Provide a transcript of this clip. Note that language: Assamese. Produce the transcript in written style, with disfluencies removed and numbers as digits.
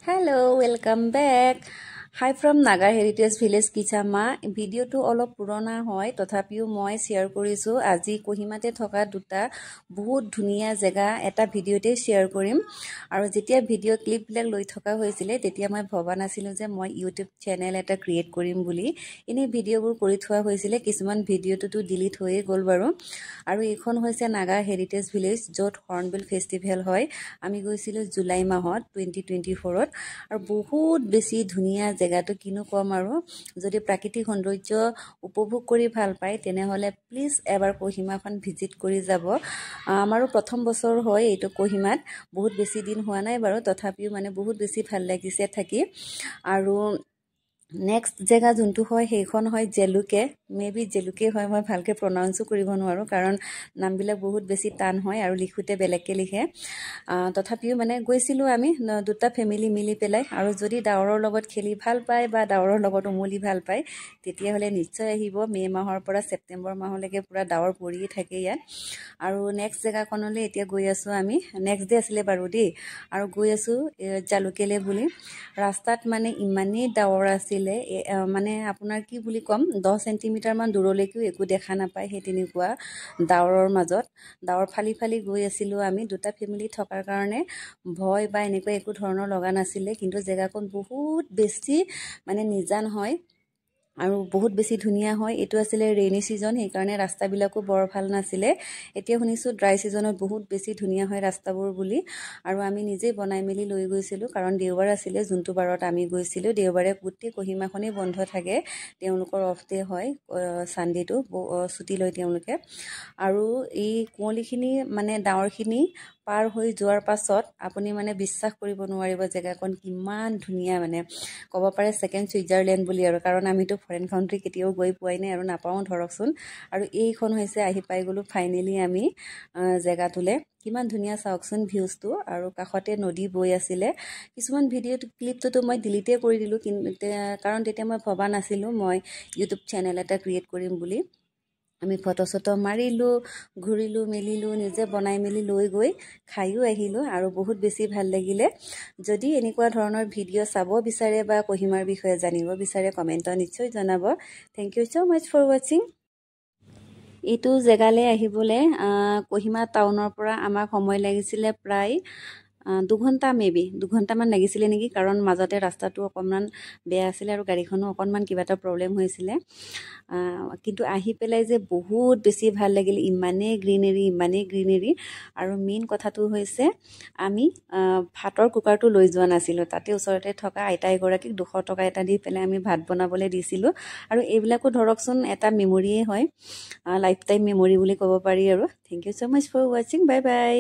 Hello, welcome back. Hi from Naga Heritage Village Kichama. Video to all of Purana hoy, tothapiu moi share korisu. Aji Kohimate thoka duta bahut dhuniya jega eta video te share korim. Aru jetia video clip bilak loi thoka hoisile tetia moi bhaba nasilu je moi YouTube channel eta create korim buli. Ini video bur kori thwa hoisile kisuman video to delete hoye gol baru. Aru ekhon hoise Naga Heritage Village jot Hornbill Festival hoy. Ami goisilu July mahot 2024 ot aru bahut besi dhuniya জেগাটো কিনো কম আৰু যদি প্ৰাকৃতিক সৌন্দৰ্য উপভোগ কৰি ভাল পায় তেনেহলে প্লিজ এবাৰ কোহিমাখন ভিজিট কৰি যাব আমাৰো প্ৰথম বছৰ হয় এইটো কোহিমাত বহুত বেছি দিন হোৱা নাই বাৰু তথাপিও মানে বহুত বেছি ভাল লাগিছে থাকি আৰু নেক্সট জেগা যোনটো হয় সেইখন হয় জেলুকে মেবি জেলুকে হয় মই ভালকে প্ৰনাউন্সও কৰিব নোৱাৰো কাৰণ নামবিলাক বহুত বেছি টান হয় আৰু লিখুতে বেলেগকে লিখে তথাপিও মানে গৈছিলো আমি দুটা ফ্যামিলি মিলি পেলাই আৰু যদি ডাৱৰৰ লগত খেলি ভাল পায় বা ডাৱৰৰ লগত উমলি ভাল পায় তেতিয়া হলে নিশ্চয় আহিব মে মাহৰ পৰা ছেপ্টেম্বৰ মাহলৈকে পুৰা ডাৱৰ পৰি থাকে ইয়াত আৰু নেক্সট জেগাখনলৈ এতিয়া গৈ আছো আমি নেক্সট ডে আছিলে বাৰু দেই আৰু গৈ আছো জালুকেলে বুলি ৰাস্তাত মানে ইমানেই ডাৱৰ আছিল মানে আপোনাৰ কি বুলি কম 10 সেন্টিমিটাৰ মান দূৰলৈকে একো দেখা নাপায় হে তেনেকুৱা ডাৱৰৰ মাজত ডাৱৰ ফালি ফালি গৈ আছিল আমি দুটা ফ্যামিলি থকাৰ কাৰণে ভয় বা এনেকুৱা একো ধৰণৰ লগা নাছিল কিন্তু জেগাখন বহুত বেছি মানে নিজান হয় আৰু বহুত বেছি ধুনিয়া হয় এটো আছিল ৰেইনি সিজন সেই কাৰণে ৰাস্তাবিলাকো বৰ ভাল নাছিল এতিয়া শুনিছো ড্ৰাই সিজনত বহুত বেছি ধুনিয়া হয় ৰাস্তাবোৰ বুলি আৰু আমি নিজে বনাই মেলি লৈ গৈছিলো কাৰণ দেওবাৰ আছিল যোনটো বাৰত আমি গৈছিলো দেওবাৰে গুটি কহিমাখনে বন্ধ থাকে তেওঁলোকৰ অফ ডে হয় সানডেটো ছুটি লৈ তেওঁলোকে আৰু এই কোঁৱলিখিনি মানে ডাৱৰখিনি পাৰ হৈ যোৱাৰ পাছত আপুনি মানে বিশ্বাস কৰিব নোৱাৰিব জেগাখন কিমান ধুনিয়া মানে ক'ব পাৰে সেকেন্ড সুইজাৰল্যান্ড বুলি আৰু কাৰণ আমিতো ফৰেন কান্ট্ৰি কেতিয়াও গৈ পোৱাই নাই আৰু নাপাও ধৰকচোন আৰু এইখন হৈছে আহি পাই গলো ফাইনালি আমি জেগাটোলে কিমান ধুনিয়া চাওকচোন ভিউজটো আৰু কাখতে নদী বৈ আছিল কিছুমান ভিডিও ক্লিপটো মই ডিলিটে কৰি দিলো কাৰণ তেতিয়া মই ভবা নাছিলো মই YouTube চেনেল এটা ক্ৰিয়েট কৰিম বুলি আমি ফটো সটো মাৰিলো ঘুৰিলো মেলিলো নিজে বনাই মেলি লৈ গৈ খাইও আহিলো আৰু বহুত বেছি ভাল লাগিলে যদি এনেকুৱা ধৰণৰ ভিডিও চাব বিচাৰে বা কোহিমাৰ বিষয়ে জানিব বিচাৰে কমেন্টত নিশ্চয় জনাব thank you so much for watching এইটো জেগালে আহিবলে কোহিমা টাউনৰ পৰা আমাক সময় লাগিছিল প্ৰায় 2 ঘন্টা মেবি 2 ঘন্টা মান লাগিছিল নেকি কাৰণ মাজতে ৰাস্তাটো অকমান বেয়া আছিল আৰু গাড়ীখনো অকমান কিবা এটা প্ৰবলেম হৈছিল কিন্তু আহি পেলাই যে বহুত বেছি ভাল লাগিল ইমানে গ্ৰীনেৰী আৰু মেইন কথাটো হৈছে আমি ভাতৰ কুকাৰটো লৈ যোৱা নাছিল তাতে ওচৰতে থকা আইতা এগৰাকীক 200 টকা এটা দি পেলাই আমি ভাত বনাবলৈ দিছিল আৰু এইবিলাকো ধৰকচোন এটা মেমৰিয়ে হয় লাইফ টাইম মেমৰি বুলি ক'ব পাৰি আৰু thank you so much for watching bye by